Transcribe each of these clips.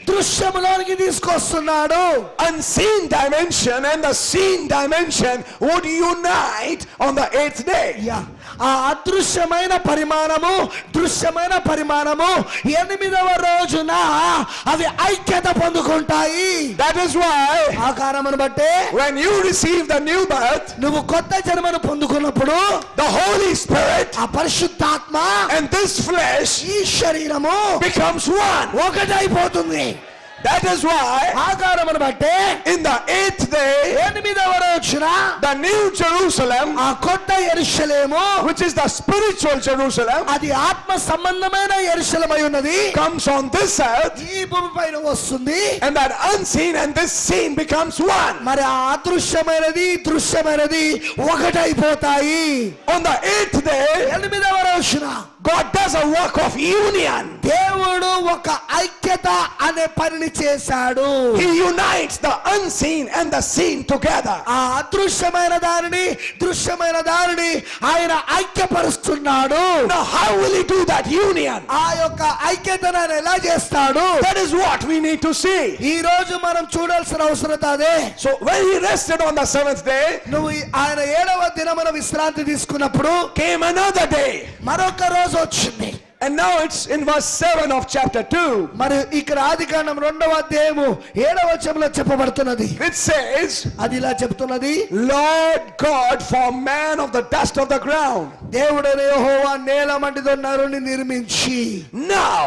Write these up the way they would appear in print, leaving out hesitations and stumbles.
దృశ్యములోనికి తీసుకొస్తున్నాడు. Unseen dimension and the seen dimension would unite on the 8th day. ఆ అదృశ్యమైన పరిమాణము దృశ్యమైన పరిమాణము 8వ రోజున అవి ఐక్యత పొందుకుంటాయి. That is why ఆ కారణమును బట్టి when you receive the new birth, నువ్వు కొత్త జన్మను పొందుకున్నప్పుడు the Holy Spirit ఆ పరిశుద్ధాత్మ and this flesh ఈ శరీరము becomes one. ఒకటైపోతుంది. That is why ఆ కారణమును బట్టి in the 8th day, 8వ రోజున the new Jerusalem, ఆ కొత్త యెరూషలేము, which is the spiritual Jerusalem, అది ఆత్మ సంబంధమైన యెరూషలేమై ఉన్నది, comes on this earth, ఈ భూమిపైన వస్తుంది. and that unseen and this seen becomes one. మరి ఆ అదృశ్యమైనది దృశ్యమైనది ఒకటైపోతాయి. On the 8th day, 8వ రోజున God does a work of union. దేవుడు ఒక ఐక్యత అనే పనిని చేశాడు. He unites the unseen and the seen together. ఆ అదృశ్యమైన దానిని దృశ్యమైన దానిని ఆయన ఐక్యపరుస్తున్నాడు. Now how will he do that union? ఆ యొక్క ఐక్యతను ఆయన ఎలా చేస్తాడు? That is what we need to see. ఈ రోజు మనం చూడాల్సిన అవసరం అదే. So when he rested on the 7th day, నువ్వు ఆయన 7వ దినమున విశ్రాంతి తీసుకున్నప్పుడు came another day. మరొక రోజు వచ్చింది. And now it's in verse 7 of chapter 2. మరి ఇక్కడ ఆదికాండం 2వ అధ్యాయము 7వ వచనంలో చెప్పబడుతున్నది. It says, అది ఇలా చెప్తున్నది, Lord God formed man of the dust of the ground. దేవుడైన యెహోవా నేల మంటితో నరుని నిర్మించి. Now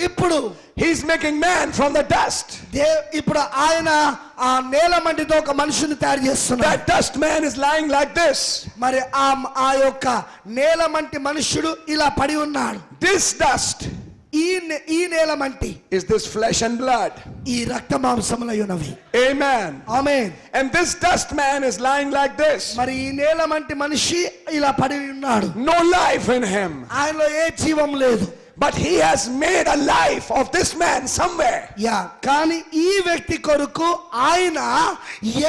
ఇప్పుడు he's making man from the dust. ఇప్పుడు ఆయన ఆ నేల మంటితో ఒక మనిషిని తయారు చేస్తున్నాడు. That dust man is lying like this. మరి ఆ యొక్క నేల మంటి మనుష్యుడు ఇలా పడి ఉన్నాడు. This dust ఈ నేల మంటి is this flesh and blood. ఈ రక్త మాంసములై ఉన్నవి. Amen. Amen. And this dust man is lying like this. మరి ఈ నేల మంటి మనిషి ఇలా పడి ఉన్నాడు. No life in him. ఆయనలో ఏ జీవం లేదు. But he has made a life of this man somewhere. కానీ ఈ వ్యక్తి కొరకు ఆయన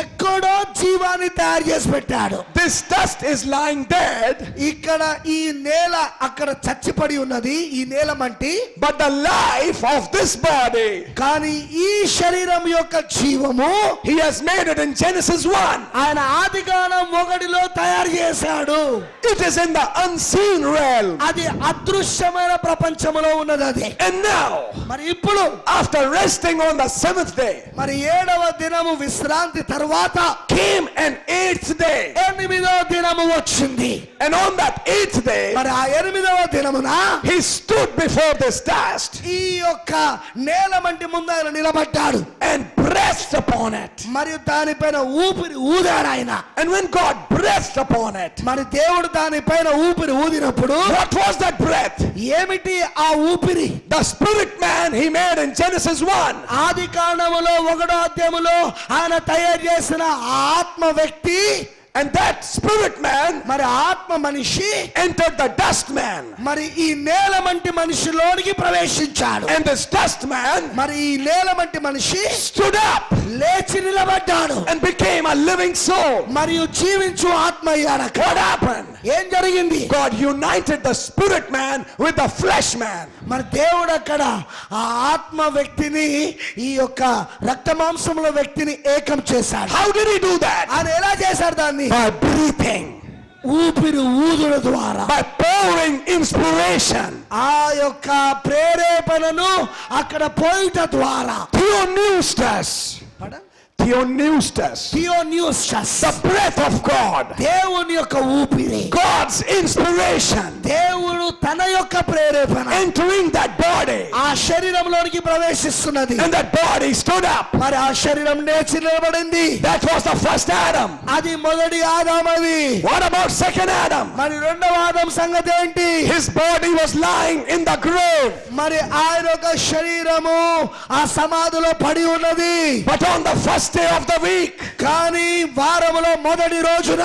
ఎక్కడో జీవాన్ని తయారు చేసి పెట్టాడు. This dust is lying dead. ఇక్కడ ఈ నేల అక్కడ చచ్చిపడి ఉన్నది ఈ నేల మంటి. But the life of this body, కానీ ఈ శరీరం యొక్క జీవము he has made it in Genesis 1. ఆయన ఆదికాండం 1లో తయారు చేశాడు. It is in the unseen realm. అది అదృశ్యమైన ప్రపంచంలో ఉన్నది అది. And now, మరి ఇప్పుడు after resting on the 7th day, మరి 7వ దినము విశ్రాంతి తర్వాత came an 8th day. 8వ దినము వచ్చింది. And on that 8th day, మరి ఆ 8వ దినమున he stood before this dust ఈ యొక్క నేల మంటి ముందు ఆయన నిలబడ్డాడు. and breathed upon it. మరియు దానిపైన ఊపిరి ఊదాడు ఆయన. And when God breathed upon it, మరి దేవుడు దానిపైన ఊపిరి ఊదినప్పుడు what was that breath? ఏమిటి ఆ ఊపిరి? The spirit man he made in Genesis 1. ఆదికాండములో 1వ అధ్యాయములో ఆయన తయారు చేసిన ఆత్మ వ్యక్తి. And that spirit man మరి ఆత్మ మనిషి entered the dust man. మరి ఈ నేల మంటి మనిషిలోనికి ప్రవేశించాడు. And this dust man మరి ఈ నేల మంటి మనిషి stood up లేచి నిలబడ్డాడు. and became a living soul. మరియు జీవించు ఆత్మ అయ్యాడు. What happened? ఏం జరిగింది? God united the spirit man with the flesh man. మరి దేవుడు అక్కడ ఆ ఆత్మ వ్యక్తిని ఈ యొక్క రక్త మాంసముల వ్యక్తిని ఏకం చేశాడు. How did he do that? ఆయన ఎలా చేశాడు దాన్ని? By breathing. ఊపిరి ఊదుల ద్వారా. By pouring inspiration. ఆ యొక్క ప్రేరేపణను అక్కడ పోయిట ద్వారా. Theopneustos. Theopneustos. థియోన్యూస్టస్. The breath of God. దేవుని యొక్క ఊపిరి. God's inspiration. దేవుడు తన యొక్క ప్రేరేపణ Entering that body. ఆ శరీరంలోనికి ప్రవేశిస్తున్నది. And that body stood up. మరి ఆ శరీరం లేచి నిలబడింది. That was the first Adam. అది మొదటి ఆదామది. What about second Adam? మరి రెండవ ఆదాం సంగతి ఏంటి? His body was lying in the grave. మరి ఆయన యొక్క శరీరము ఆ సమాధిలో పడి ఉన్నది. But on the first day of the week, కానీ వారములో మొదటి రోజున,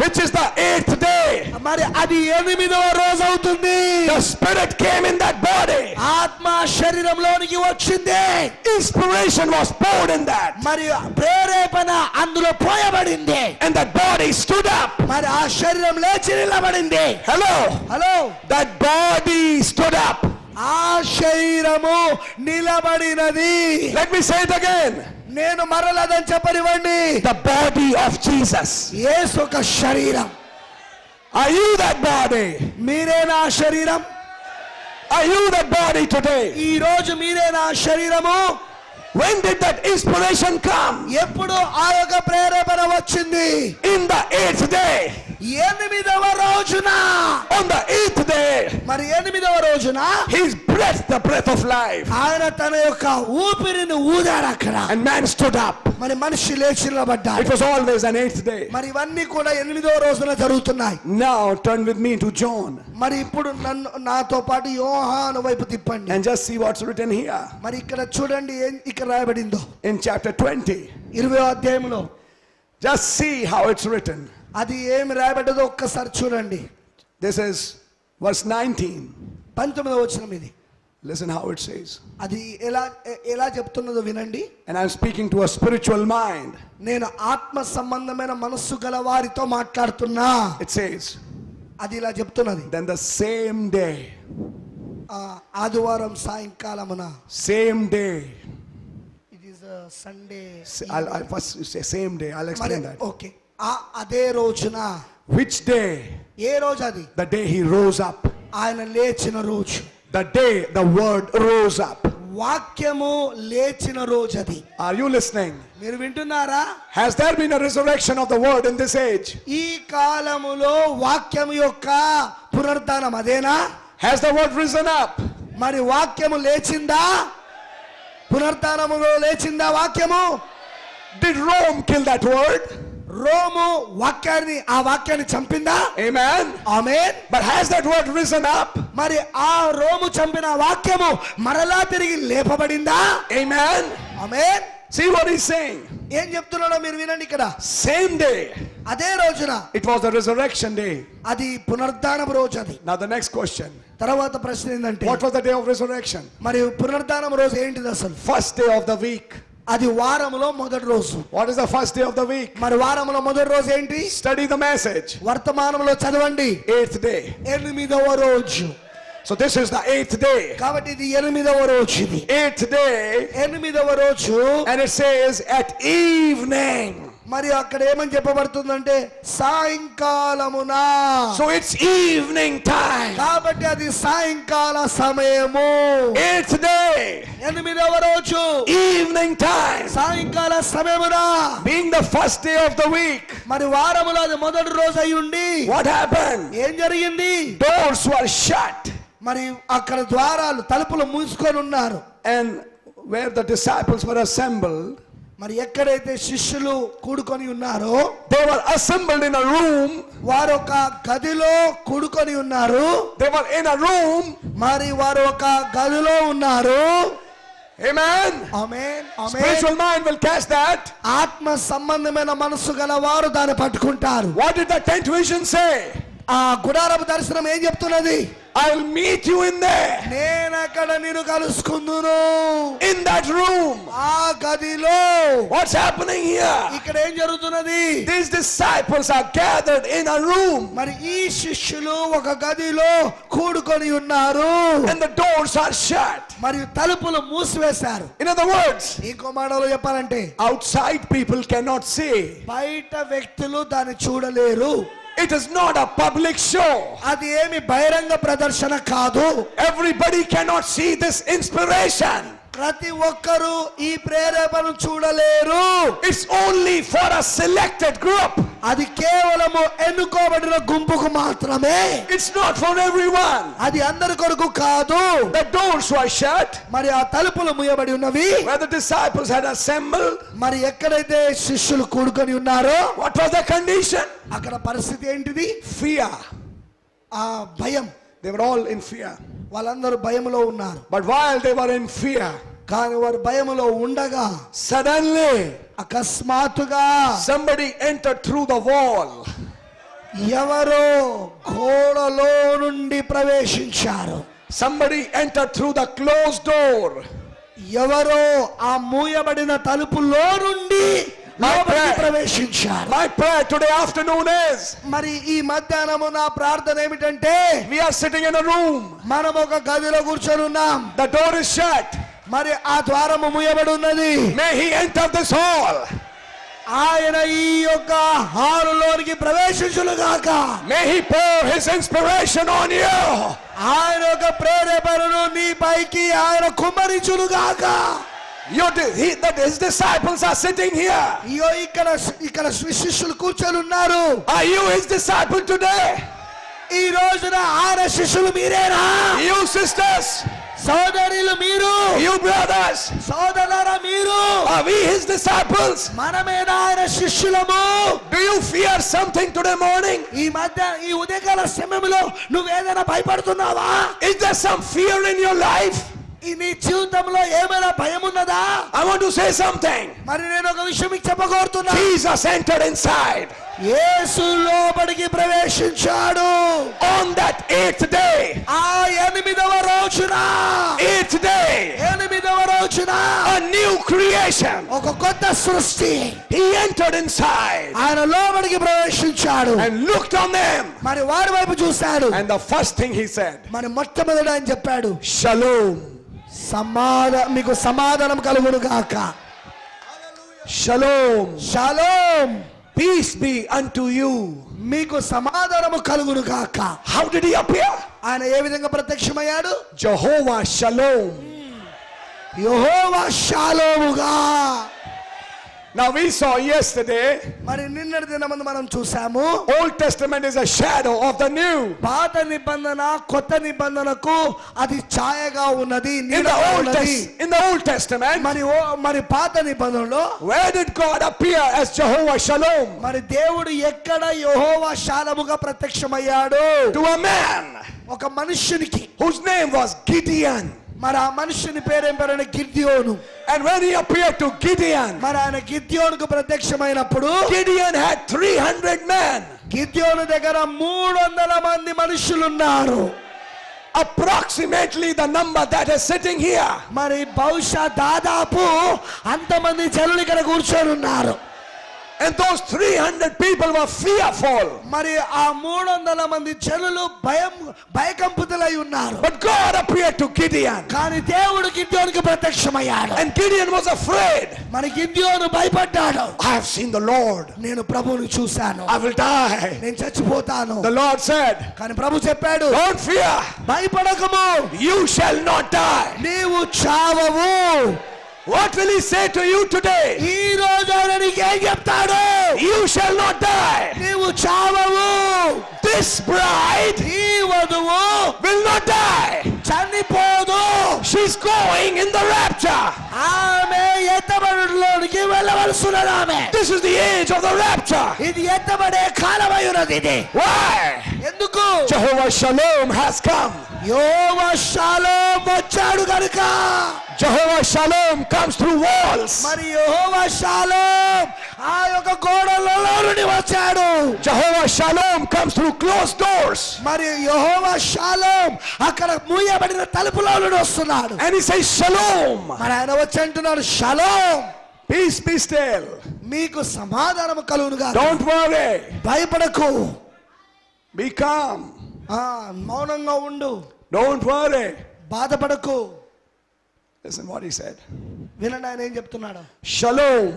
which is the 8th day, మరి అది 8వ రోజు అవుతుంది. the spirit came in that body. ఆత్మ శరీరంలోనికి వచ్చింది. Inspiration was poured in that. మరి ప్రేరేపణ అందులో పోయబడింది. And that body stood up. మరి ఆ శరీరం లేచి నిలబడింది. Hello. Hello. That body stood up. ఆ శరీరము నిలబడినది. Let me say it again. నేను మరలదని చెప్పనివ్వండి. The body of Jesus. యేసు ఒక శరీరం. Are you that body? మీరేనా ఆ శరీరం? Are you that body today? ఈ రోజు మీరేనా ఆ శరీరము? When did that inspiration come? ఎప్పుడు ఆ యొక్క ప్రేరేపణ వచ్చింది? In the 8th day. 8వ రోజున. On the 8th day. మరి 8వ రోజున His breath, the breath of life. ఆయన తన యొక్క ఊపిరిని ఊదాడు అక్కడ. And man stood up. మరి మనిషి లేచి నిలబడ్డాడు. It was always an 8th day. మరి ఇవన్నీ కూడా 8వ రోజున జరుగుతున్నాయి. Now turn with me to John. మరి ఇప్పుడు నాతో పాటు యోహాను వైపు తిప్పండి. And just see what's written here. మరి ఇక్కడ చూడండి ఇక్కడ రాయబడిందో. In chapter 20. 20వ అధ్యాయంలో. Just see how it's written. అది ఏమి రాయబడ్డదో ఒక్కసారి చూడండి. This is verse 19. 19వ వచనం ఇది. Listen how it says. అది ఎలా చెప్తున్నదో వినండి. And I'm speaking to a spiritual mind. నేను ఆత్మ సంబంధమైన మనస్సు గల వారితో మాట్లాడుతున్నా. It says. అది ఇలా చెప్తున్నది. Then the same day. ఆదివారం సాయంకాలమున. Same day. It is a Sunday. I'll first say same day. I'll explain that. Okay. అదే రోజున. Which day? ఏ రోజు అది? The day he rose up. ఆయన లేచిన రోజు. The day the word rose up. వాక్యము లేచిన రోజు అది. Are you listening? మీరు వింటున్నారా? Has there been a resurrection of the word in this age? ఈ కాలములో వాక్యము యొక్క పునరుద్ధానం అదేనా? Has the word risen up? మరి వాక్యము లేచిందా? పునరుద్ధానములో లేచిందా వాక్యము? Did Rome kill that word? Rome ఆ వాక్యాన్ని చంపిందా? Amen. Amen. But has that word risen up? మరి ఆ రోము చంపిన వాక్యము మరలా తిరిగి లేపబడిందా? Amen. Amen. See what he's saying. ఏం చెప్తున్నాడో మీరు వినండి ఇక్కడ. Same day. అదే రోజున. It was the resurrection day. అది పునరుద్ధానపు రోజు అది. Now the next question. తర్వాత ప్రశ్న ఏంటంటే what was the day of resurrection? మరి పునరుద్ధానపు రోజు ఏంటిది అసలు? First day of the week. అది వారములో మొదటి రోజు. What is the first day of the week? మరి వారములో మొదటి రోజు ఏంటి? Study the message. వర్తమానంలో చదవండి. 8th day. 8వ రోజు. So this is the 8th day. కాబట్టి ఇది 8వ రోజు ఇది. 8th day. 8వ రోజు. And it says at evening. మరి అక్కడ ఏమని చెప్పబడుతుందంటే సాయంకాలమున. So it's evening time. కాబట్టి అది సాయంకాల సమయము. 8th day. 8వ రోజు. Evening time. సాయంకాల సమయమున. Being the first day of the week. మరి వారములో అది మొదటి రోజు అయి ఉండి. What happened? ఏం జరిగింది? Doors were shut. మరి అక్కడ ద్వారాలు తలుపులు మూసుకొని ఉన్నారు. And where the disciples were assembled. మరి ఎక్కడైతే శిష్యులు కూడుకొని ఉన్నారో they were assembled in a room. వారు ఒక గదిలో కూడుకొని ఉన్నారు. They were in a room. మరి వారు ఒక గదిలో ఉన్నారు. Amen. Amen. Amen. Spiritual mind will catch that. ఆత్మ సంబంధమైన మనసు గల వారు దాన్ని పట్టుకుంటారు. What did the tent vision say? ఆ గుడారపు దర్శనం ఏం చెప్తున్నది? I'll meet you in there. నేను అక్కడ నిన్ను కలుసుకుందును. In that room. ఆ గదిలో. What's happening here? ఇక్కడ ఏం జరుగుతున్నది? These disciples are gathered in a room. మరి ఈ శిష్యులు ఒక గదిలో కూడుకొని ఉన్నారు. And the doors are shut. మరియు తలుపులు మూసివేశారు. In other words, ఇంకో మాటలో చెప్పాలంటే outside people cannot see. బయట వ్యక్తులు దాన్ని చూడలేరు. It is not a public show. అది ఏమి బహిరంగ ప్రదర్శన కాదు. Everybody cannot see this inspiration. ప్రతి ఒక్కరు ఈ ప్రేరేపణను చూడలేరు. It's only for a selected group. అది కేవలము ఎన్నుకోబడిన గుంపుకు మాత్రమే. It's not for everyone. అది అందరి కొరకు కాదు. The doors were shut. మరి ఆ తలుపులు మూయబడి ఉన్నవి. Where the disciples had assembled. మరి ఎక్కడైతే శిష్యులు కూడుకొని ఉన్నారో what was the condition? అక్కడ పరిస్థితి ఏంటిది? Fear. ఆ భయం. They were all in fear. వాళ్ళందరూ భయములో ఉన్నారు. But while they were in fear, కానీ వారు భయములో ఉండగా suddenly అకస్మాత్తుగా somebody entered through the wall. ఎవరో గోడలో నుండి ప్రవేశించారు. Somebody entered through the closed door. ఎవరో ఆ మూయబడిన తలుపులో నుండి లోపలికి ప్రవేశించారు. My prayer today afternoon is, మరి ఈ మధ్యాహ్నము నా ప్రార్థన ఏమిటంటే, we are sitting in a room, మనం ఒక గదిలో కూర్చొని ఉన్నాం, the door is shut. మరి ఆ ద్వారము మూయబడి ఉన్నది. May he enter this hall. ఆయన ఈ యొక్క హాలులోనికి ప్రవేశించునుగాక. May he pour his inspiration on you. ఆయన యొక్క ప్రేరేపణను నీ పైకి ఆయన కుమ్మరించునుగాక. His disciples are sitting here. అయ్యో ఇక్కడ శిష్యులు కూర్చొని ఉన్నారు. Are you his disciple today? ఈ రోజున ఆయన శిష్యులు మీరేనా? You sisters, సోదరులు మీరు, you brothers, సోదరులారా మీరు, are we his disciples? మనమేనా ఆయన శిష్యులము? Do you fear something today morning? ఈ ఉదయకాల సమయంలో నువ్వేదైనా భయపడుతున్నావా? Is there some fear in your life? నీ జీవితంలో ఏమైనా భయం ఉన్నదా? I want to say something. మరి నేను ఒక విషయం మీకు చెప్పగోరుతున్నా. Jesus entered inside. యేసు లోపలికి ప్రవేశించాడు. On that 8th day. ఆ 8వ రోజున. 8th day. 8వ రోజున. A new creation. ఒక కొత్త సృష్టి. He entered inside. ఆయన లోపలికి ప్రవేశించాడు. And looked on them. మరి వారి వైపు చూశాడు. And the first thing he said. మరి మొట్టమొదట ఆయన చెప్పాడు, Shalom. మీకు సమాధానం కలుగును గాక. Shalom. Shalom. Peace be unto you. మీకు సమాధానము కలుగును గాక. How did he appear? ఆయన ఏ విధంగా ప్రత్యక్షమయ్యాడు? Jehovah Shalom. Jehovah షాలోముగా. Now we saw yesterday, మరి నిన్నటి దినమందు మనం చూసాము, Old Testament is a shadow of the new. పాత నిబంధన కొత్త నిబంధనకు అది ఛాయగా ఉన్నది, In నీడగా ఉన్నది. the Old Testament, మరి పాత నిబంధనలో where did God appear as Jehovah Shalom? మరి దేవుడు ఎక్కడ యెహోవా షాలోముగా ప్రత్యక్షమయ్యాడు? To a man ఒక మనుష్యునికి. whose name was Gideon. మరి ఆ మనుష్యుని పేరేం పేరైన గిద్యోను. And when he appeared to Gideon, మరి ఆయన గిద్యోనుకు ప్రత్యక్షమైనప్పుడు Gideon had 300 men. గిద్యోను దగ్గర 300 మంది మనుషులున్నారు. Approximately the number that is sitting here. మరి బహుశా దాదాపు అంతమంది జనులు ఇక్కడ కూర్చొని ఉన్నారు. And those 300 people were fearful. మరి ఆ 300 మంది జనులు భయకంపితులై ఉన్నారు. But God appeared to Gideon. కానీ దేవుడు గిద్యోనుకు ప్రత్యక్షమయ్యాడు. And Gideon was afraid. మరి గిద్యోను భయపడ్డాడు. I have seen the Lord. నేను ప్రభువుని చూశాను, I will die. నేను చచ్చిపోతాను. The Lord said, కానీ ప్రభు చెప్పాడు, don't fear. భయపడకము, You shall not die. నీవు చావవు. What will he say to you today? ఈ రోజు ఆయన నీకేం చెప్తాడు? You shall not die. నీవు చావవు. This bride ఈ వధువు will not die. చనిపోదు. She's going in the rapture. ఆమె ఎత్తబడులోనికి వెళ్ళవలసినది. ఆమె This is the age of the rapture. ఇది ఎత్తబడే కాలమై ఉన్నది. ఇది Why? ఎందుకు? Jehovah Shalom has come. Jehovah shalom వచ్చాడు గనుక. Jehovah Shalom comes through walls. మరి యెహోవా షాలోమ్ ఆ యొక్క గోడలలో నుండి వచ్చాడు. Jehovah Shalom comes through closed doors. మరి యెహోవా షాలోమ్ అక్కడ మూయబడిన తలుపులో నుండి వస్తున్నాడు. And he says Shalom. మరి ఆయన వచ్చి అంటున్నాడు, షలోమ్, Peace be still. మీకు సమాధానం కలుగును గాక. Don't worry. భయపడకు, Be calm. మౌనంగా ఉండు, Don't worry. బాధపడకు. Listen what he said. వినండి ఆయన ఏం చెప్తున్నాడు. Shalom.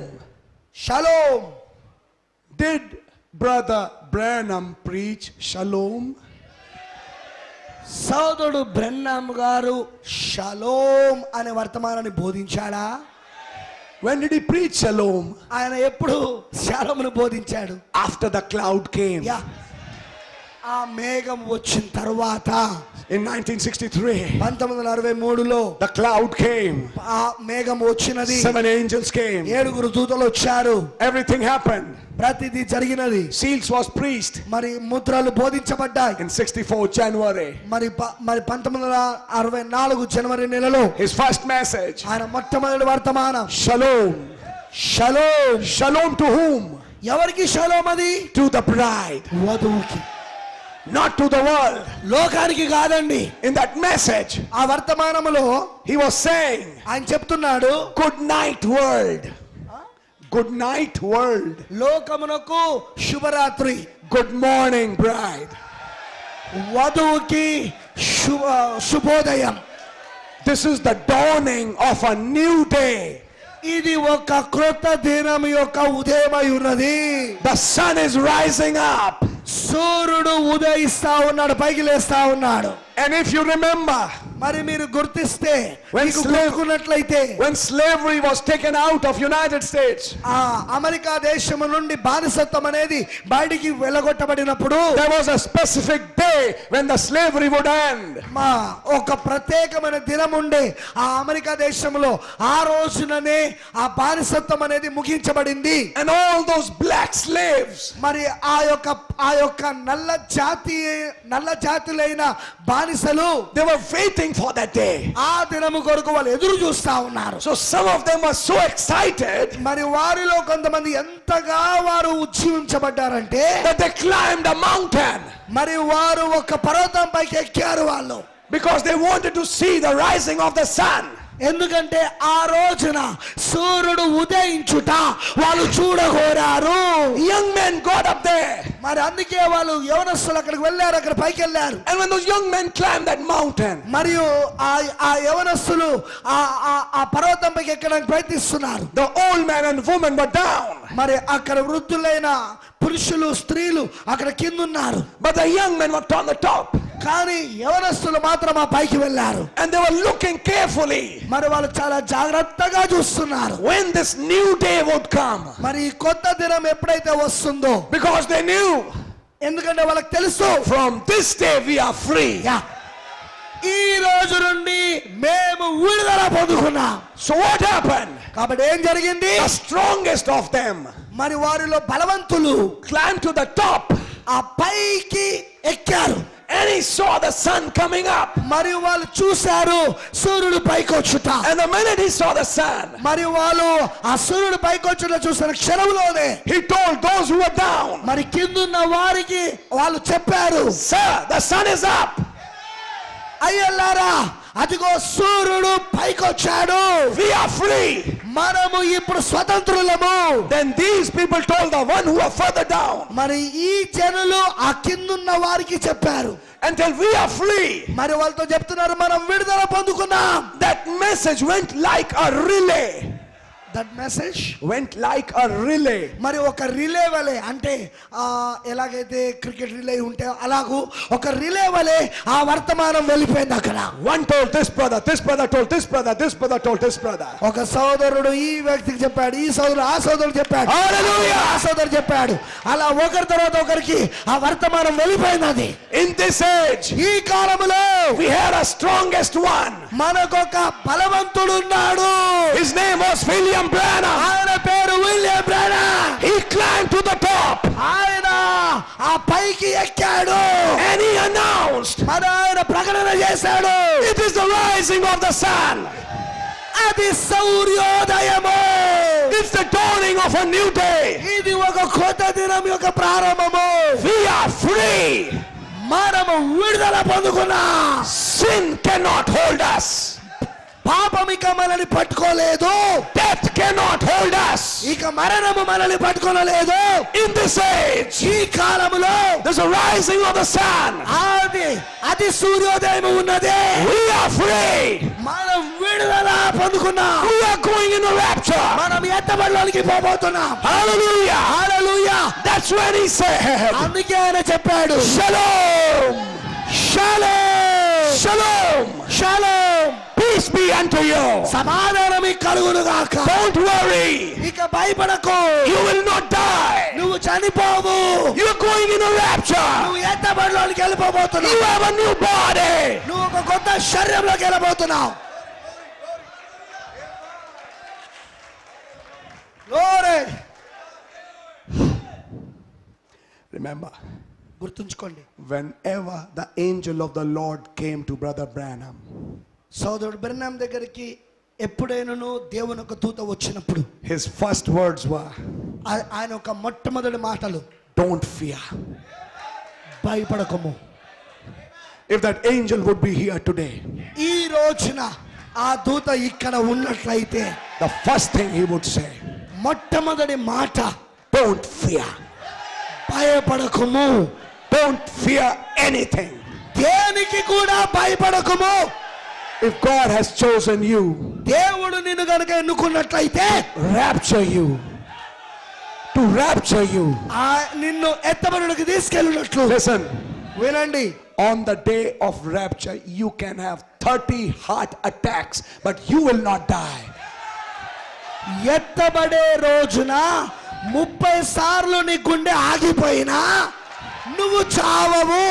Shalom. Did Brother Branham preach Shalom? సోదరుడు బ్రెన్నామ్ గారు షలోమ్ అనే వర్తమానాన్ని బోధించాడా? When did he preach Shalom? ఆయన ఎప్పుడు షలోమును బోధించాడు? After the cloud came. ఆ మేఘం వచ్చిన తర్వాత In 1963, 1963లో the cloud came. ఆ మేఘం వచ్చినది. 7 angels came. 7 దూతలు వచ్చారు. Everything happened. ప్రతిదీ జరిగినది. Seals was preached. మరి ముద్రలు బోధించబడ్డాయి. In 64 January. మరి 1964 జనవరి నెలలో His first message. ఆయన మొట్టమొదటి వర్తమానం Shalom. Shalom. Shalom to whom? ఎవరికి షలోమ్ అది? To the bride. వధువుకి. Not to the world. లోకానికి కాదండి. In that message, ఆ వర్తమానములో he was saying, ఆయన చెప్తున్నాడు, good night world. Good night, world. లోకమునకు శుభరాత్రి. Good morning, bride. వధువుకి శుభోదయం. This is the dawning of a new day. ఇది ఒక క్రొత్త దినం యొక్క ఉదయమై ఉన్నది. The sun is rising up. సూర్యుడు ఉదయిస్తా ఉన్నాడు, పైకి లేస్తా ఉన్నాడు. And if you remember, మరి మీరు గుర్తిస్తే, మీకు When గుర్తుకున్నట్లయితే, when slavery was taken out of United States, America దేశం నుండి బానిసత్వం అనేది బయటికి వెళ్ళగొట్టబడినప్పుడు there was a specific day when the slavery would end. ఒక ప్రత్యేకమైన దినం ఉండే ఆ అమెరికా దేశంలో ఆ రోజుననే ఆ బానిసత్వం అనేది ముగించబడింది. And all those black slaves, మరి ఆ యొక్క నల్ల జాతులైన బానిసలు, they were waiting for that day. ఆ దినము కొరకు వాళ్ళు ఎదురు చూస్తా ఉన్నారు. So some of them were so excited మరి వారిలో కొంతమంది ఎంతగా వారు ఉజ్జీవించబడ్డారంటే that they climbed a mountain మరి వారు ఒక పర్వతం పైకి ఎక్కారు వాళ్ళు. because they wanted to see the rising of the sun. ఎందుకంటే ఆ రోజున సూర్యుడు ఉదయించుట వాళ్ళు చూడగోరారు. Young men got up there, మరి అందుకే వాళ్ళు యవనస్తులు అక్కడికి వెళ్ళారు, అక్కడ పైకి వెళ్ళారు. and when those young men climbed that mountain, మరియు ఆ యవనస్తులు ఆ పర్వతం పైకి ఎక్కడానికి ప్రయత్నిస్తున్నారు. the old man and woman were down, మరి అక్కడ వృద్ధులైన పురుషులు స్త్రీలు అక్కడ కింద ఉన్నారు. but the young men were on the top, కానీ యవనస్తులు మాత్రం ఆ పైకి వెళ్ళారు. and they were looking carefully మరి వాళ్ళు చాలా జాగ్రత్తగా చూస్తున్నారు when this new day would come, మరి ఈ కొత్త దినం ఎప్పుడైతే వస్తుందో. because they knew ఎందుకంటే వాళ్ళకి తెలుసు, from this day we are free. ఈ రోజు నుండి మేము విడుదల పొందుకున్నాం. So what happened? కాబట్టి ఏం జరిగింది? The strongest of them మరి వారిలో బలవంతులు climbed to the top, ఆ పైకి ఎక్కారు. and he saw the sun coming up. మరియు వాళ్ళు చూశారు సూర్యుడు పైకి వచ్చుట. And the minute he saw the sun, మరియు వాళ్ళు ఆ సూర్యుడు పైకి వచ్చుట చూసిన క్షణంలోనే he told those who were down, మరి కిందున్న వారికి వాళ్ళు చెప్పారు, sir, the sun is up. అయ్యలారా, అదిగో సూర్యుడు పైకి వచ్చాడు, We are free. మనము ఇప్పుడు స్వతంత్రులము. Then these people told the one who were further down, మరి ఈ జనులు ఆ కిందున్న వారికి చెప్పారు, until we are free. మరి వాళ్ళతో చెప్తున్నారు, మనం విడుదల పొందుకున్నాం. That message went like a relay. That message Went like a relay. మరి ఒక రిలే వలె, అంటే ఎలాగైతే క్రికెట్ రిలే ఉంటే అలాగూ ఒక రిలే వలె ఆ వర్తమానం వెళ్ళిపోయింది అక్కడ. One told this brother told this brother, this brother told this brother. ఒక సోదరుడు ఈ వ్యక్తికి చెప్పాడు, ఈ సోదరుడు ఆ సోదరుడు చెప్పాడు, Hallelujah! ఆ సోదరుడు చెప్పాడు. అలా ఒకరి తర్వాత ఒకరికి ఆ వర్తమానం వెళ్ళిపోయినది. In this age, ఈ కాలములో we had a strongest one. మనకొక బలవంతుడు ఉన్నాడు. His name was William Branham. ఆయన పేరు William Branham. He climbed to the top, ఆయన ఆ పైకి ఎక్కాడు. and he announced, మరి ఆయన ప్రకటన చేశాడు, it is the rising of the sun. అది సూర్యోదయము. It's the dawning of a new day. ఇది ఒక కొత్త దినం యొక్క ప్రారంభము. We are free. మనము విడుదల పొందుకున్నాం. Sin cannot hold us. పాపం ఇక మనల్ని పట్టుకోలేదు. Death cannot hold us. ఇక మరణము మనల్ని పట్టుకోలేదు. In this age, ఈ కాలములో there's a rising of the sun. అది సూర్యోదయం ఉన్నది. We are free. మనం విడుదల పొందుకున్నాం. We are going in the rapture. మనం ఎత్తబడలోనికి పోబోతున్నాం. Hallelujah. Hallelujah. That's when he said, అందుకే ఆయన చెప్పాడు, Shalom. Shalom, Shalom. Shalom, Peace be unto you. సమాధానం కలుగును గాక. Don't worry. ఇక భయపడకు. You will not die. నువ్వు చనిపోవు. You're going in a rapture. నువ్వు ఎత్తబడలోనికి వెళ్ళిపోబోతున్నావు. You have a new body. నువ్వు ఒక కొత్త శరీరంలోకి వెళ్ళబోతున్నావు. Glory. Remember, గుర్తుంచుకోండి, whenever the angel of the Lord came to Brother Branham, సోదరుడు బ్రహ్నాం దగ్గరికి ఎప్పుడైనాను దేవుని ఒక దూత వచ్చినప్పుడు his first words were, ఆయన ఒక మొట్టమొదటి మాటలు, don't fear. భయపడకము. If that angel would be here today, ఈ రోజున ఆ దూత ఇక్కడ ఉన్నట్లయితే the first thing he would say, మొట్టమొదటి మాట, don't fear. భయపడకుము. Don't fear anything. దేనికి కూడా భయపడకుము. If God has chosen you, దేవుడు నిన్ను గనుక ఎన్నుకున్నట్లయితే rapture you, to rapture you. నిన్ను ఎత్తబడుటకు తీసుకెళ్ళినట్లు. Listen, వినండి, on the day of rapture you can have 30 heart attacks but you will not die. ఎత్తబడే రోజున 30 సార్లు నీ గుండె ఆగిపోయినా నువ్వు చావవు.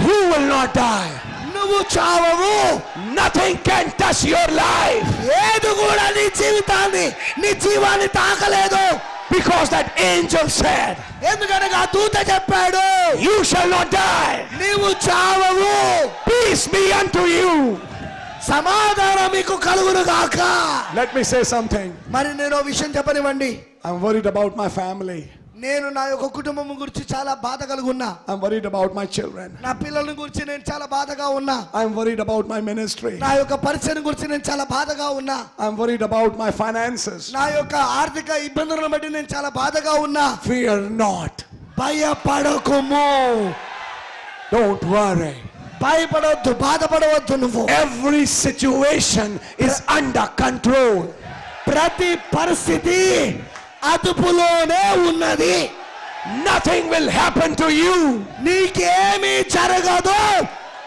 You will not die. నువ్వు చావవు. Nothing can touch your life ఏది కూడా నీ జీవితాన్ని, నీ జీవాన్ని తాకలేదు. because that angel said, ఎందుకనగా ఆ దూత చెప్పాడు, you shall not die. నీవు చావవు. Peace be unto you. సమాధానం మీకు కలుగును గాక. Let me say something. మరి నేను విషయం చెప్పనివ్వండి. I'm worried about my family. నేను నా యొక్క కుటుంబం గురించి చాలా బాధ కలిగి ఉన్నా. I'm worried about my children. నా పిల్లల గురించి నేను చాలా బాధగా ఉన్నా. I'm worried about my ministry. నా యొక్క పరిచయం గురించి నేను చాలా బాధగా ఉన్నా. I'm worried about my finances. నా యొక్క ఆర్థిక ఇబ్బందులను బట్టి నేను చాలా బాధగా ఉన్నా. Fear not. భయపడకుము. Don't worry. భయపడవద్దు, బాధపడవద్దు. నువ్వు Every situation is under control. ప్రతి పరిస్థితి అదుపులోనే ఉన్నది. Nothing will happen to you. నీకేమీ జరగదు.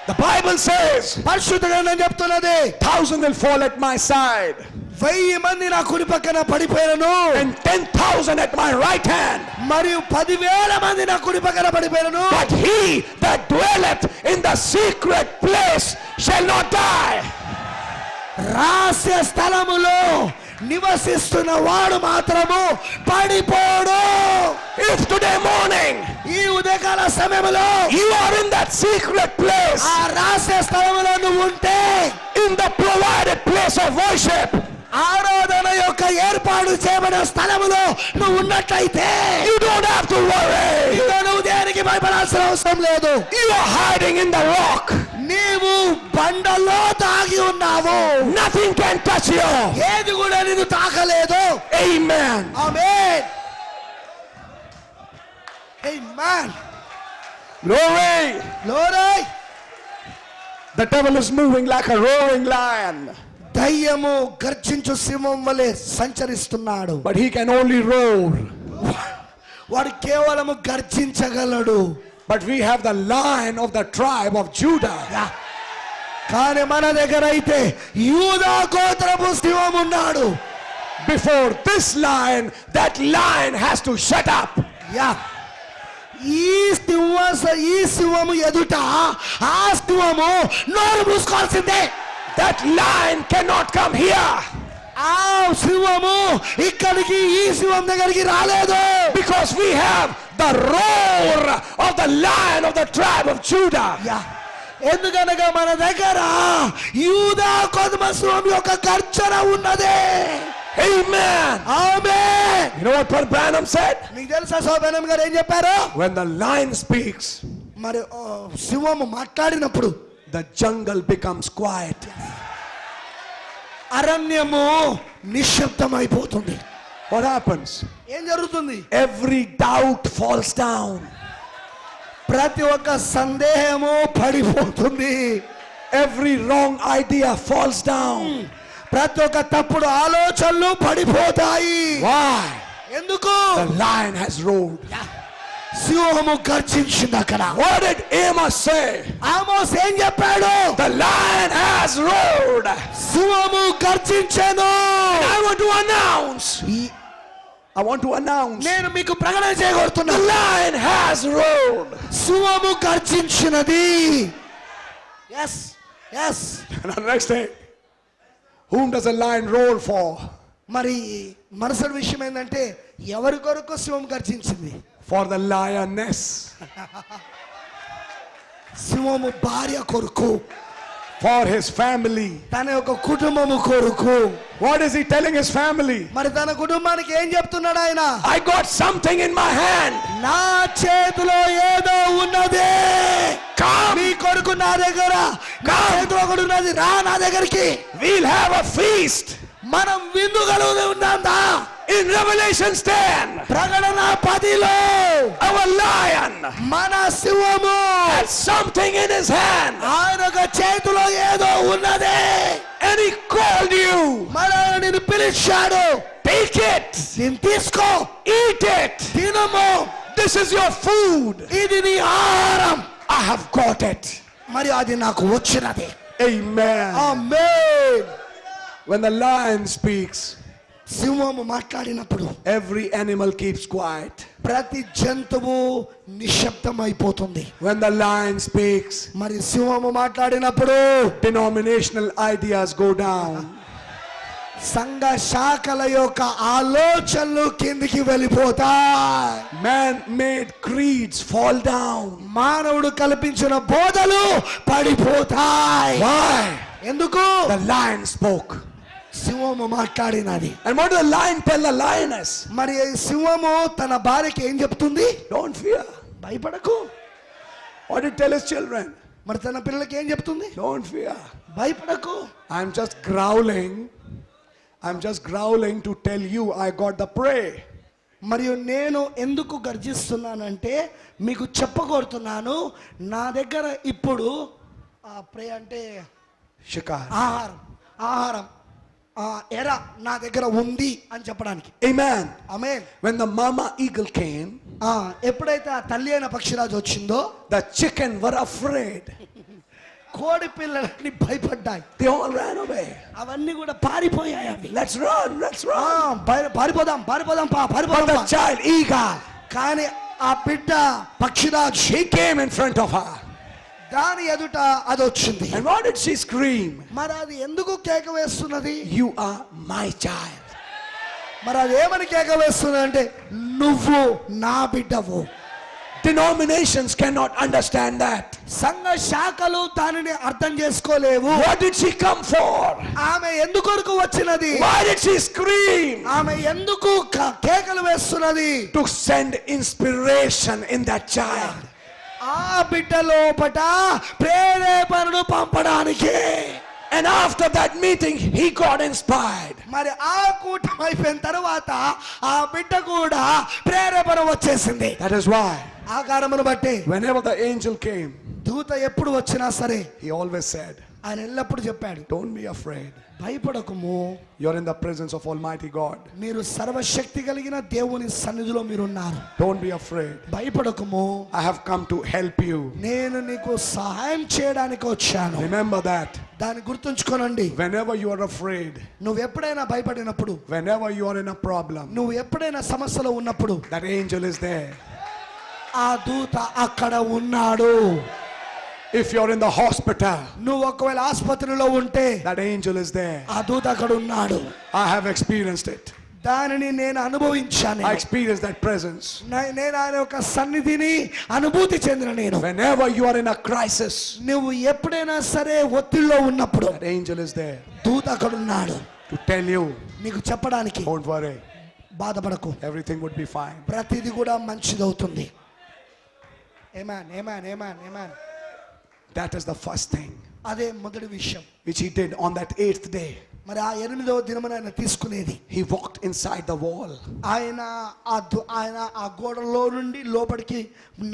The Bible says, పరిశుద్ధ గ్రంథం చెప్తున్నది, 1,000 will fall at my side 1000 మంది నా కుడి పక్కన పడిపోయినను, and 10,000 at my right hand, మరియు 10,000 మంది నా కుడి పక్కన పడిపోయినను, but he that dwelleth in the secret place shall not die. రహస్య స్థలములో నివసిస్తున్న వాడు మాత్రము పడిపోడు. If today morning ఈ ఉదయకాల సమయంలో you are in that secret place, ఆ రహస్య స్థలములో నువ్వు ఉంటే, in the provided place of worship, ఆరాధన యొక్క ఏర్పాటు చేయబడిన స్థలములో నువ్వు ఉన్నట్లయితే you don't have to worry. ఇక నువ్వు దేనికి భయపడాల్సిన అవసరం లేదు. You are hiding in the rock. నీవు బండలో దాగి ఉన్నావు. Nothing can touch you. ఏది కూడా నిన్ను తాకలేదు. Amen. Amen. Amen. Glory. Glory. The devil is moving like a roaring lion, దయ్యము గర్జించు సింహం వలె సంచరిస్తున్నాడు. but he can only roar. వాడు కేవలము గర్జించగలడు. But we have the lion of the tribe of Judah. కానీ మన దగ్గర అయితే యూదా గోత్రపు సింహం ఉన్నాడు. Before this lion, that lion has to shut up. ఈ సింహము ఎదుట ఆ సింహము నోరు మూసుకోవాల్సిందే. That lion cannot come here ఆ సింహము ఇక్కడికి ఈ సింహం దగ్గరికి రాలేదు. because we have the roar of the lion of the tribe of Judah. ఎందుకనగా మన దగ్గర యూదా గోత్రపు సింహం యొక్క గర్జన ఉన్నదే. Amen. Amen. You know what Brother Branham said? మీకు తెలుసా సోబెనం గారు ఏం చెప్పారు? When the lion speaks, మరి సింహము మాట్లాడినప్పుడు the jungle becomes quiet. అరణ్యము నిశ్శబ్దమైపోతుంది. What happens? ఏం జరుగుతుంది? Every doubt falls down. ప్రతి ఒక్క సందేహము పడిపోతుంది. Every wrong idea falls down. ప్రతి ఒక్క తప్పుడు ఆలోచనలు పడిపోతాయి. Why? ఎందుకు? The lion has roared. సింహము గర్జించింది అక్కడ. What did Amos say? Amos ఏం చెప్పాడు? The lion has roared. సింహము గర్జించెను. I want to announce. నేను మీకు ప్రకటన చేయగోరుతున్నా. The lion has roared. సింహము గర్జించినది. yes yes. And the next day, whom does a lion roar for? మరి మనసరి విషయం ఏంటంటే ఎవరి కొరకు సింహం గర్జించింది? For the lioness. సింహము భార్య కొరకు, For his family. తన యొక్క కుటుంబము కొరకు. What is he telling his family? మరి తన కుటుంబానికి ఏం చెప్తున్నాడు ఆయన? I got something in my hand. నా చేతిలో ఏదో ఉన్నది. Come. నీ కొరకు నా దగ్గర, నా చేతిలో ఒకటి ఉన్నది. రా నా దగ్గరికి. We'll have a feast. మనం విందు కలుగుతూ ఉందా? In Revelation 10, ప్రకటన 10లో our lion మన సింహము had something in his hand, ఆయన ఒక చేతిలో ఏదో ఉన్నది. and he called you. మన నిన్ను పిలిచాడు. Take it, దీన్ని తీసుకో, eat it. తినము, This is your food. ఇది నీ ఆహారం. I have got it. మరి అది నాకు వచ్చినది. Amen. Amen. When the lion speaks, సింహము మాట్లాడినప్పుడు every animal keeps quiet. ప్రతి జంతువు నిశ్శబ్దమైపోతుంది. When the lion speaks, మరి సింహము మాట్లాడినప్పుడు denominational ideas go down. సంఘ శాఖల యొక్క ఆలోచనలు కిందికి వెళ్ళిపోతాయి. Man-made creeds fall down. మానవుడు కల్పించిన బోధలు పడిపోతాయి. Why? ఎందుకు? The lion spoke. సింహము మాట్లాడినది. And what did the lion tell the lioness? మరి సింహము తన భార్యకి ఏం చెప్తుంది? Don't fear. భయపడకు. What did it tell his children? మరి తన పిల్లలకి ఏం చెప్తుంది? Don't fear. భయపడకు. I'm just growling to tell you I got the prey. మరియు నేను ఎందుకు గర్జిస్తున్నానంటే మీకు చెప్పగోరుతున్నాను, నా దగ్గర ఇప్పుడు ప్రే అంటే Shikar. ఆహారం ఎర నా దగ్గర ఉంది అని చెప్పడానికి. Amen. Amen. When the mama eagle came, ఎప్పుడైతే ఆ తల్లి అయిన పక్షిరాజు వచ్చిందో the chicken were afraid. కోడి పిల్లలన్నీ భయపడ్డాయి. They all ran away. అవన్నీ కూడా పారిపోయాయి. అవి Let's run. పారిపోదాం But the child eagle, కానీ ఆ బిడ్డ పక్షిరాజు she came in front of her. దాని ఎదుట అది వచ్చింది. And what did she scream? మరి అది ఎందుకు కేక వేస్తున్నది? You are my child. మరి అది ఏమని కేక వేస్తున్నది అంటే నువ్వు నా బిడ్డవు. Denominations cannot understand that. సంఘ శాఖలు దానిని అర్థం చేసుకోలేవు. What did she come for? ఆమె ఎందుకొరకు వచ్చినది? Why did she scream? ఆమె ఎందుకు కేకలు వేస్తున్నది? To send inspiration in that child. ఆ బిడ్డ లోపట ప్రేరేపణను పంపడానికి. And after that meeting he got inspired. మరి ఆ కూటమి అయిపోయిన తర్వాత ఆ బిడ్డ కూడా ప్రేరేపణ వచ్చేసింది. That is why ఆ కారణమును బట్టి whenever the angel came, దూత ఎప్పుడు వచ్చినా సరే he always said, ఆయన ఎల్లప్పుడు చెప్పాడు, don't be afraid. భయపడకుము, You're in the presence of Almighty God. మీరు సర్వశక్తి కలిగిన దేవుని సన్నిధిలో మీరున్నారు. Don't be afraid. భయపడకుము, I have come to help you. నేను నీకు సహాయం చేయడానికి వచ్చాను. Remember that. దాన్ని గుర్తుంచుకోనండి. Whenever you are afraid, నువ్వు ఎప్పుడైనా భయపడినప్పుడు, whenever you are in a problem, నువ్వు ఎప్పుడైనా సమస్యలో ఉన్నప్పుడు that angel is there. ఆ దూత అక్కడ ఉన్నాడు. If you're in the hospital, నువ్వు ఒకవేళ ఆసుపత్రిలో ఉంటే that angel is there. ఆ దూత అక్కడ ఉన్నాడు. I have experienced it. దానిని నేను అనుభవించాను. I experienced that presence. నేను ఆయన యొక్క సన్నిధిని అనుభూతి చెందిన నేను. Whenever you are in a crisis, నువ్వు ఎప్పుడైనా సరే ఒత్తిడిలో ఉన్నప్పుడు that angel is there దూత అక్కడ ఉన్నాడు to tell you, నీకు చెప్పడానికి, don't worry, బాధపడకు, everything would be fine. ప్రతిది కూడా మంచిదవుతుంది. ఆమేన్ ఆమేన్ ఆమేన్ ఆమేన్. That is the first thing అదే మొదటి విషయం which he did on that 8th day. మరి ఆ 8వ దినమున ఆయన తీసుకునేది. He walked inside the wall. ఆయన ఆ గోడలో నుండి లోపలికి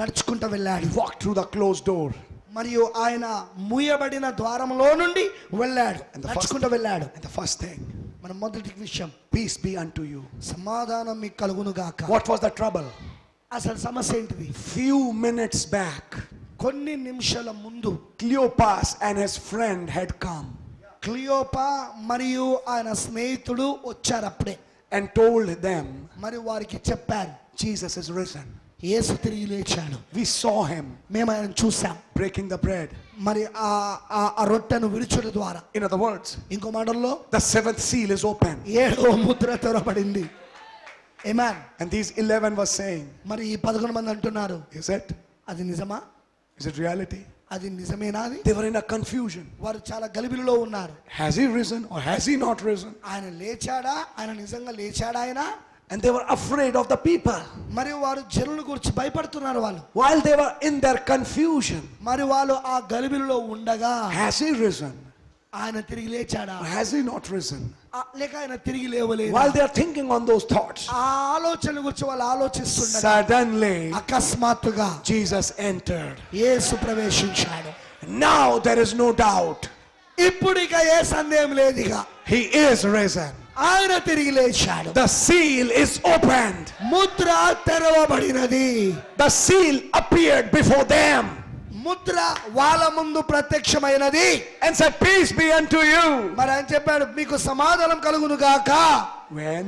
నడుచుకుంటూ వెళ్ళాడు. He walked through the closed door. మరియు ఆయన మూయబడిన ద్వారంలో నుండి వెళ్ళాడు, నడుచుకుంటూ వెళ్ళాడు. And the first thing, మన మొదటి విషయం, peace be unto you. సమాధానం మీకు కలుగును గాక. What was the trouble? అసలు సమస్య ఏంటిది? Few minutes back, కొన్ని నిమిషాల ముందు Cleopas and his friend had come క్లియోపా మరియు ఆయన స్నేహితుడు వచ్చారు అప్పుడే. and told them, మరి వారికి చెప్పారు, Jesus is risen. యేసు తిరిగి లేచాడు. We saw him మేము ఆయన చూసాం. breaking the bread. మరి ఆ రొట్టెను విరుచుట ద్వారా, In other words, ఇంకో మాటల్లో the 7th seal is open. 7వ ముద్ర తెరవబడింది. ఆమేన్. And these 11 were saying, మరి ఈ 11 మంది అంటున్నారు, is it? అది నిజమా? Is it reality? అది నిజమేనా? అది They were in a confusion. వారు చాలా గలిబిలిలో ఉన్నారు. Has he risen or has he not risen? ఆయన లేచాడా, ఆయన నిజంగా లేచాడా ఆయన? And they were afraid of the people. మరి వారు జనుల గురించి భయపడుతున్నారు. వాళ్ళు While they were in their confusion, మరి వాళ్ళు ఆ గలిబిలిలో ఉండగా has he risen? ఆయన తిరిగి లేచాడా? Has he not risen? లేక ఆయన తిరిగి లేవలేదు? While they are thinking on those thoughts, ఆ ఆలోచన గురించి వాళ్ళు ఆలోచిస్తుండగా suddenly అకస్మాత్తుగా Jesus entered. యేసు ప్రవేశించాడు. Now there is no doubt. ఇప్పుడు ఇక ఏ సందేహం లేదు. ఇక He is risen. ఆయన తిరిగి లేచాడు. The seal is opened. Mudra తెరవబడినది. The seal appeared before them Mudra వాళ్ళ ముందు ప్రత్యక్షమైనది. and said, peace be unto you. మరి ఆయన చెప్పాడు, మీకు సమాధానం కలుగును గాక. When?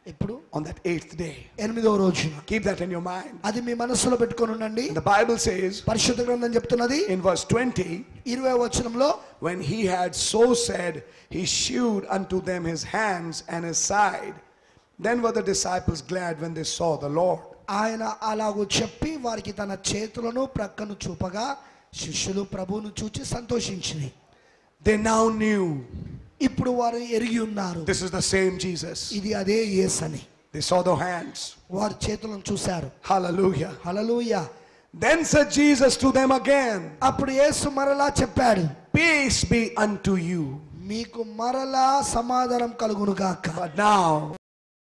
ఇప్పుడు On that 8th day. 8వ రోజున. Keep that in your mind. అది మీ మనసులో పెట్టుకొని ఉండండి. The Bible says పరిశుద్ధ గ్రంథం చెప్తున్నది in verse 20, 20వ వచనంలో, when he had so said, he shewed unto them his hands and his side. Then were the disciples glad when they saw the Lord. ఆయన అలాగూ చెప్పి వారికి తన చేతులను ప్రక్కను చూపగా శిష్యులు ప్రభువును చూచి సంతోషించిరి. They now knew ఇప్పుడు వారు ఎరిగి ఉన్నారు, this is the same Jesus. ఇది అదే యేసని. They saw the hands. వారు చేతులను చూశారు. Hallelujah. Hallelujah. Then said Jesus to them again, అప్పుడు యేసు మరలా చెప్పాడు, peace be unto you. మీకు మరలా సమాధానం కలుగును గాక. But now